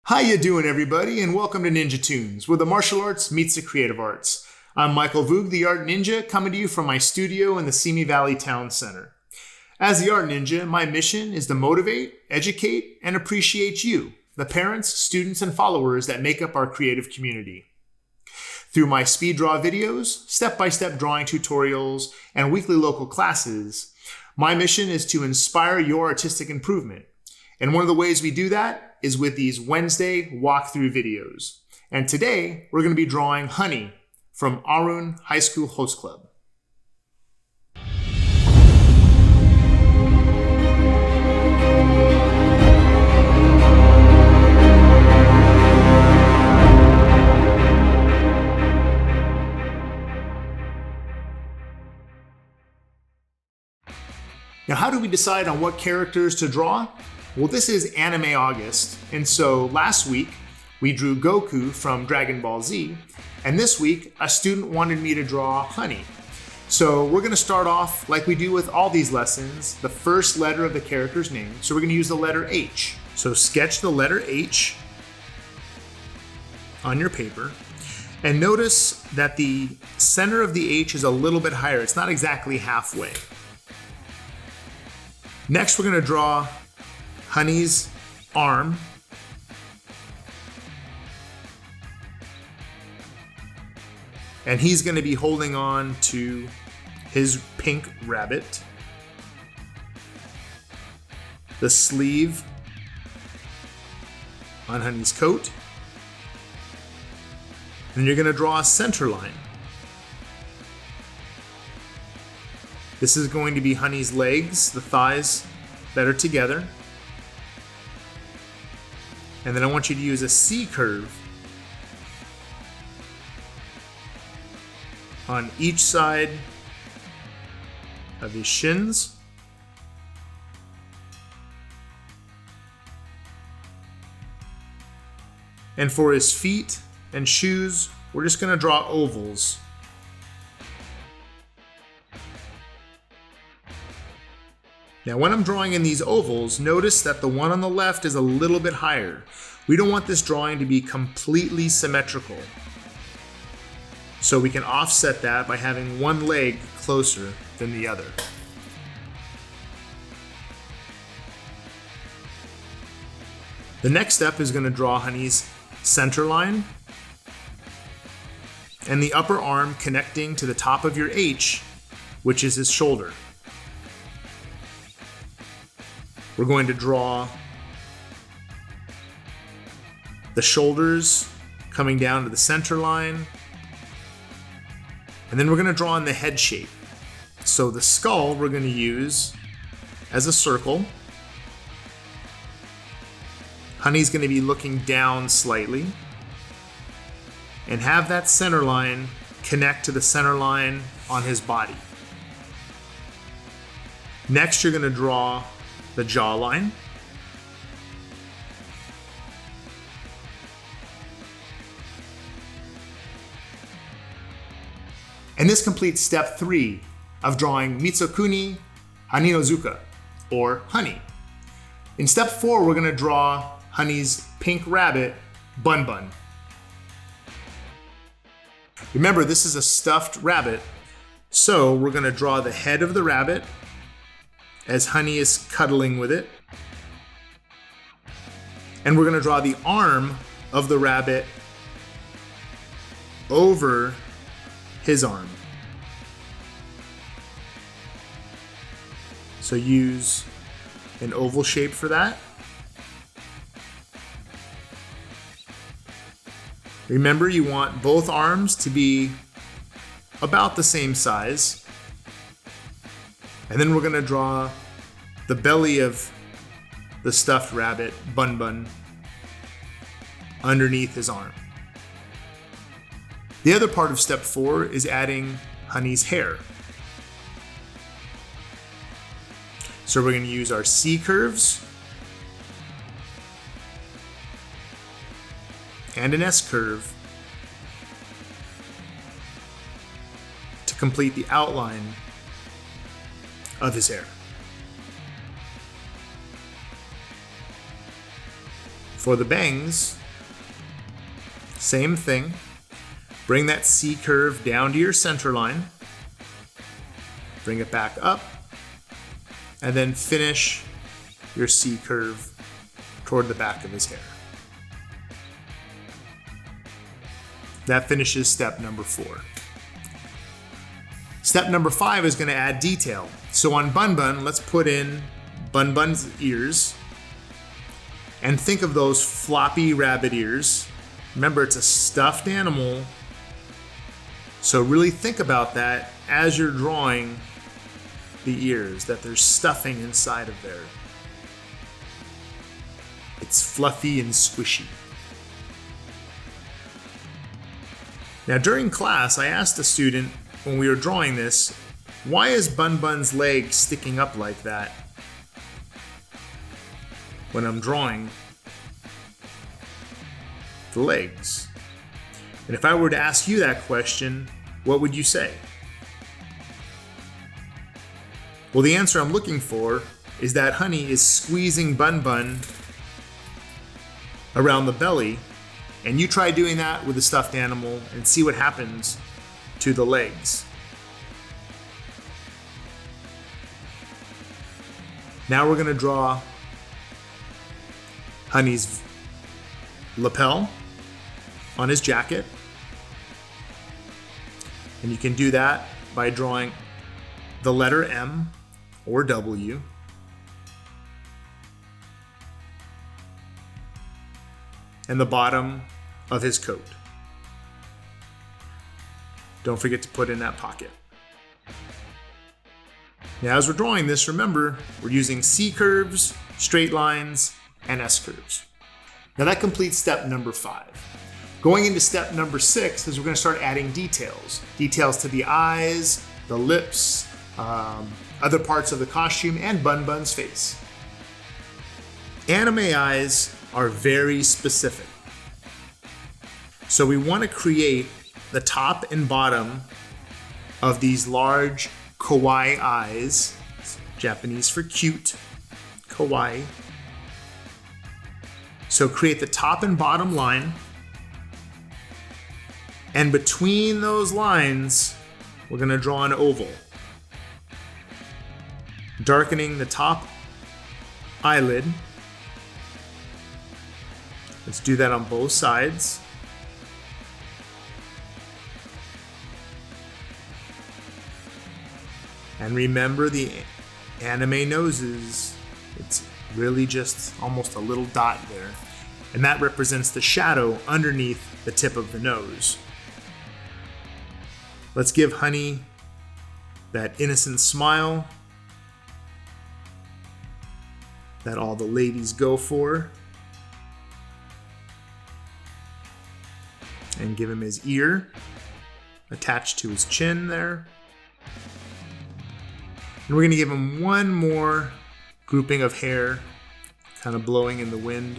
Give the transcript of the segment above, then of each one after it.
How you doing, everybody, and welcome to NinjaToons, where the martial arts meets the creative arts. I'm Michael Voog, the Art Ninja, coming to you from my studio in the Simi Valley Town Center. As the Art Ninja, my mission is to motivate, educate, and appreciate you, the parents, students, and followers that make up our creative community. Through my speed draw videos, step-by-step drawing tutorials, and weekly local classes, my mission is to inspire your artistic improvement. And one of the ways we do that is with these Wednesday walkthrough videos. And today, we're going to be drawing Honey from Ouran High School Host Club. Now, how do we decide on what characters to draw? Well, this is Anime August, and so last week we drew Goku from Dragon Ball Z, and this week a student wanted me to draw Honey. So we're going to start off like we do with all these lessons, the first letter of the character's name. So we're going to use the letter H. So sketch the letter H on your paper, and notice that the center of the H is a little bit higher. It's not exactly halfway. Next, we're going to draw Honey's arm. And he's going to be holding on to his pink rabbit. The sleeve on Honey's coat. And you're going to draw a center line. This is going to be Honey's legs, the thighs that are together. And then I want you to use a C curve on each side of his shins. And for his feet and shoes, we're just going to draw ovals. Now, when I'm drawing in these ovals, notice that the one on the left is a little bit higher. We don't want this drawing to be completely symmetrical. So we can offset that by having one leg closer than the other. The next step is going to draw Honey's center line and the upper arm connecting to the top of your H, which is his shoulder. We're going to draw the shoulders coming down to the center line. And then we're going to draw in the head shape. So the skull we're going to use as a circle. Honey's going to be looking down slightly. And have that center line connect to the center line on his body. Next, you're going to draw the jawline. And this completes step 3 of drawing Mitsukuni Haninozuka, or Honey. In step 4, we're going to draw Honey's pink rabbit, Bun Bun. Remember, this is a stuffed rabbit, so we're going to draw the head of the rabbit as Honey is cuddling with it. And we're going to draw the arm of the rabbit over his arm. So use an oval shape for that. Remember, you want both arms to be about the same size. And then we're going to draw the belly of the stuffed rabbit, Bun Bun, underneath his arm. The other part of step 4 is adding Honey's hair. So we're going to use our C curves and an S curve to complete the outline of his hair. For the bangs, same thing. Bring that C curve down to your center line. Bring it back up. And then finish your C curve toward the back of his hair. That finishes step number 4. Step number 5 is going to add detail. So on Bun Bun, let's put in Bun Bun's ears. And think of those floppy rabbit ears. Remember, it's a stuffed animal. So really think about that as you're drawing the ears, that there's stuffing inside of there. It's fluffy and squishy. Now during class, I asked a student when we were drawing this, why is Bun Bun's leg sticking up like that when I'm drawing the legs? And if I were to ask you that question, what would you say? Well, the answer I'm looking for is that Honey is squeezing Bun Bun around the belly, and you try doing that with a stuffed animal and see what happens to the legs. Now we're going to draw Honey's lapel on his jacket. And you can do that by drawing the letter M or W. And the bottom of his coat. Don't forget to put in that pocket. Now as we're drawing this, remember, we're using C curves, straight lines, and S curves. Now that completes step number 5. Going into step number 6 is we're going to start adding details. Details to the eyes, the lips, other parts of the costume, and Bun Bun's face. Anime eyes are very specific. So we want to create the top and bottom of these large kawaii eyes, Japanese for cute, kawaii. So create the top and bottom line, and between those lines, we're going to draw an oval, darkening the top eyelid. Let's do that on both sides. And remember the anime noses, it's really just almost a little dot there. And that represents the shadow underneath the tip of the nose. Let's give Honey that innocent smile that all the ladies go for. And give him his ear attached to his chin there. And we're going to give him one more grouping of hair kind of blowing in the wind.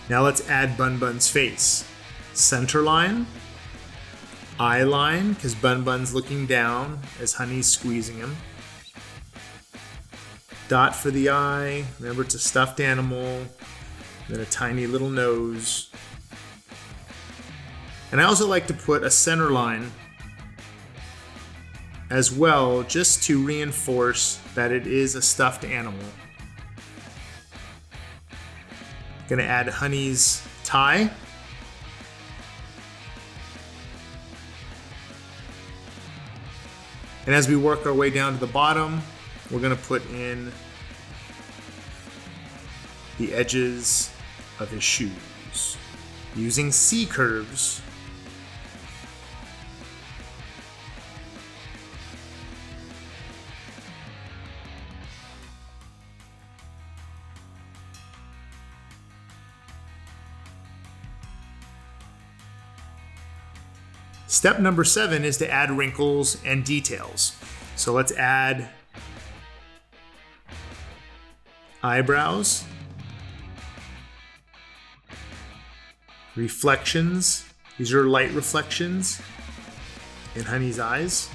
Now let's add Bun Bun's face. Center line, eye line, because Bun Bun's looking down as Honey's squeezing him. Dot for the eye. Remember, it's a stuffed animal. Then a tiny little nose. And I also like to put a center line as well, just to reinforce that it is a stuffed animal. Gonna add Honey's tie. And as we work our way down to the bottom, we're gonna put in the edges of his shoes using C curves. Step number 7 is to add wrinkles and details. So let's add eyebrows, reflections. These are light reflections in Honey's eyes.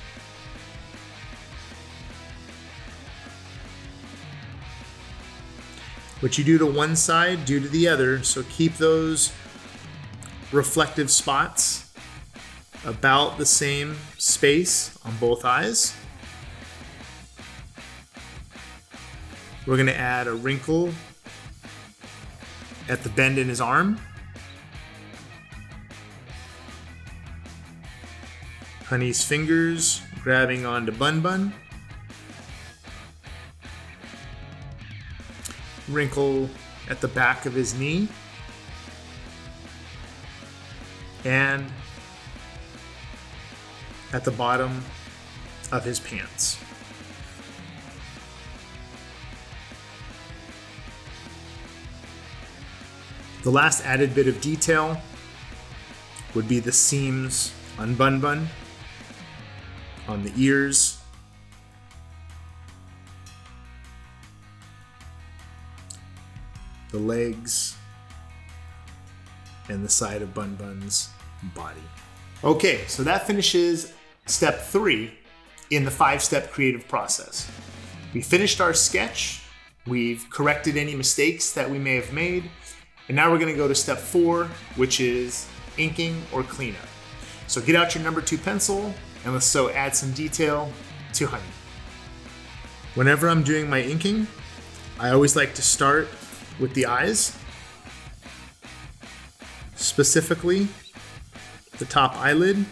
What you do to one side, do to the other. So keep those reflective spots about the same space on both eyes. We're going to add a wrinkle at the bend in his arm. Honey's fingers grabbing onto Bun Bun. Wrinkle at the back of his knee. And at the bottom of his pants. The last added bit of detail would be the seams on Bun Bun, on the ears, the legs, and the side of Bun Bun's body. Okay, so that finishes step 3 in the 5-step creative process. We finished our sketch, we've corrected any mistakes that we may have made, and now we're going to go to step 4, which is inking or cleanup. So get out your number 2 pencil and let's add some detail to Honey. Whenever I'm doing my inking, I always like to start with the eyes, specifically the top eyelid.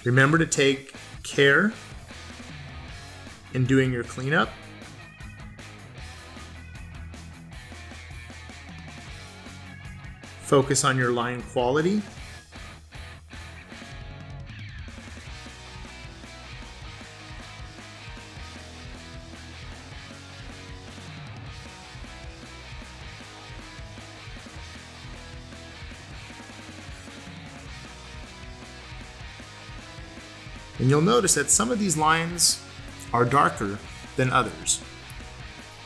Remember to take care in doing your cleanup. Focus on your line quality. And you'll notice that some of these lines are darker than others.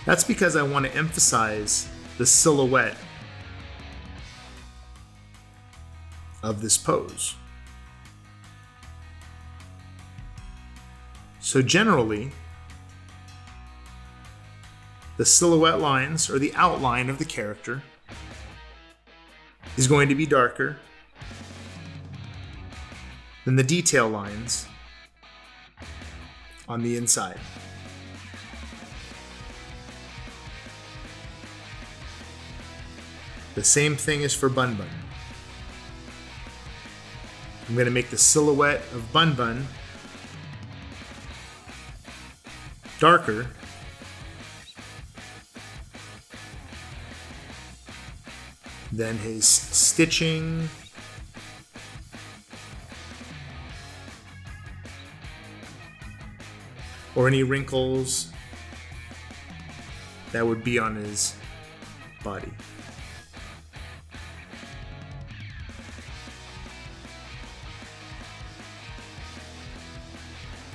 That's because I want to emphasize the silhouette of this pose. So generally, the silhouette lines, or the outline of the character, is going to be darker than the detail lines on the inside. The same thing is for Bun Bun. I'm going to make the silhouette of Bun Bun darker than his stitching or any wrinkles that would be on his body.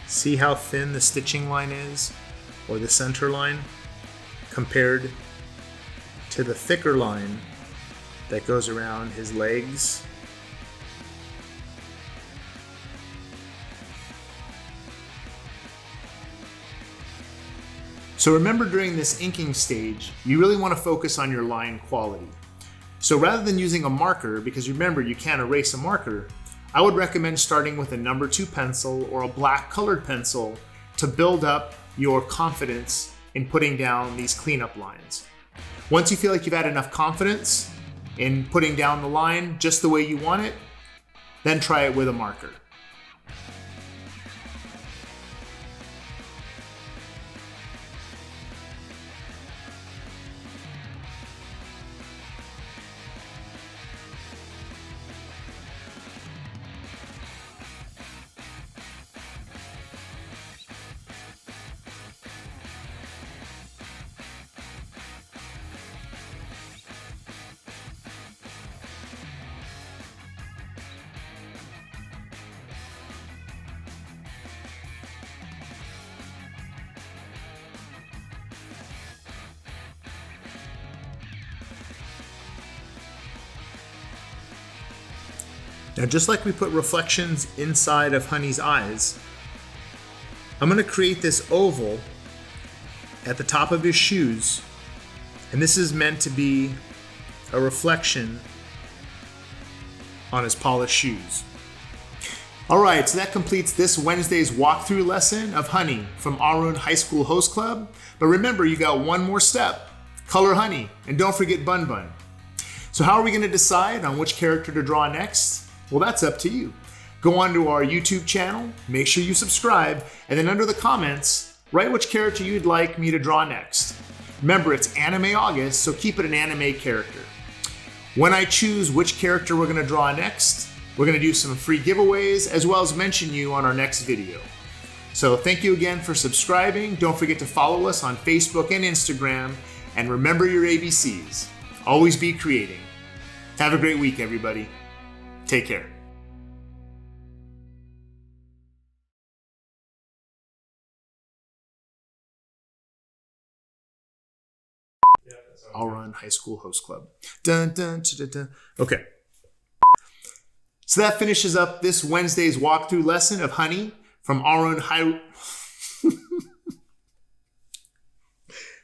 See how thin the stitching line is, or the center line, compared to the thicker line that goes around his legs. So remember, during this inking stage, you really want to focus on your line quality. So rather than using a marker, because remember you can't erase a marker, I would recommend starting with a number 2 pencil or a black colored pencil to build up your confidence in putting down these cleanup lines. Once you feel like you've had enough confidence in putting down the line just the way you want it, then try it with a marker. Now, just like we put reflections inside of Honey's eyes, I'm going to create this oval at the top of his shoes. And this is meant to be a reflection on his polished shoes. All right, so that completes this Wednesday's walkthrough lesson of Honey from Ouran High School Host Club. But remember, you got one more step. Color Honey, and don't forget Bun Bun. So how are we going to decide on which character to draw next? Well, that's up to you. Go onto our YouTube channel, make sure you subscribe, and then under the comments, write which character you'd like me to draw next. Remember, it's Anime August, so keep it an anime character. When I choose which character we're going to draw next, we're going to do some free giveaways as well as mention you on our next video. So thank you again for subscribing. Don't forget to follow us on Facebook and Instagram. And remember your ABCs. Always be creating. Have a great week, everybody. Take care. Ouran High School Host Club. Dun, dun, dun, dun. Okay. So that finishes up this Wednesday's walkthrough lesson of Honey from Ouran High...